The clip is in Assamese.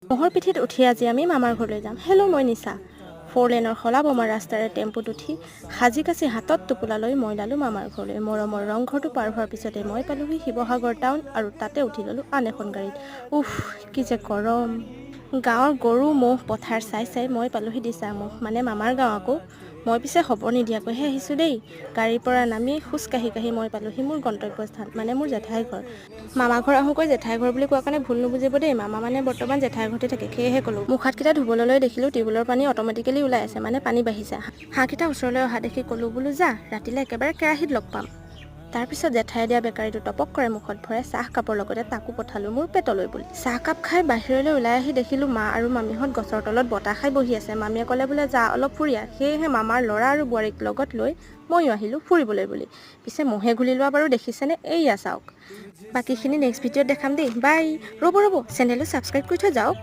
মহৰ পিঠিত উঠি আজি আমি মামাৰ ঘৰলৈ যাম। হেল্ল' মই নিশা। 4 লেনৰ খলা বমা ৰাস্তাৰে টেম্পুত উঠি সাজি কাচি হাতত টোপোলা লৈ মই লালোঁ মামাৰ ঘৰলৈ। মৰমৰ ৰংঘৰটো পাৰ হোৱাৰ পিছতে মই পালোহি শিৱসাগৰ টাউন আৰু তাতে উঠি ল'লোঁ আন এখন গাড়ীত। উফ কি যে গৰম। গাঁৱৰ গৰু ম'হ পথাৰ চাই চাই মই পালোহি দিচাংমুখ, মানে মামাৰ গাঁও আকৌ। মই পিছে খবৰ নিদিয়াকৈহে আহিছোঁ দেই। গাড়ীৰ পৰা নামি খোজ কাঢ়ি কাঢ়ি মই পালোহি মোৰ গন্তব্যস্থান, মানে মোৰ জেঠাই ঘৰ। মামা ঘৰ আহোঁকৈ জেঠাই ঘৰ বুলি কোৱা কাৰণে ভুল নুবুজিব দেই। মামা মানে বৰ্তমান জেঠাই ঘৰতে থাকে, সেয়েহে ক'লোঁ। মুখ হাতকেইটা ধুবলৈ দেখিলোঁ টিউবৱেলৰ পানী অট'মেটিকেলি ওলাই আছে, মানে পানী বাঢ়িছে। হাঁহকেইটা ওচৰলৈ অহা দেখি ক'লোঁ বোলো যা, ৰাতিলৈ একেবাৰে কেৰাহীত লগ পাম। তাৰপিছত জেঠাই দিয়া বেকাৰীটো টপক কৰে মুখত ভৰাই চাহ কাপৰ লগতে তাকো পঠালোঁ মোৰ পেটলৈ বুলি। চাহকাপ খাই বাহিৰলৈ ওলাই আহি দেখিলোঁ মা আৰু মামীহঁত গছৰ তলত বতাহ খাই বহি আছে। মামীয়ে ক'লে বোলে যা অলপ ফুৰি আহ। সেয়েহে মামাৰ ল'ৰা আৰু বোৱাৰীক লগত লৈ ময়ো আহিলোঁ ফুৰিবলৈ বুলি। পিছে মহে ঘূলি লোৱা বাৰু দেখিছেনে? এইয়া চাওক। বাকীখিনি নেক্সট ভিডিঅ'ত দেখাম দেই। বাই। ৰ'ব চেনেলটো ছাবস্ক্ৰাইব কৰি থৈ যাওক।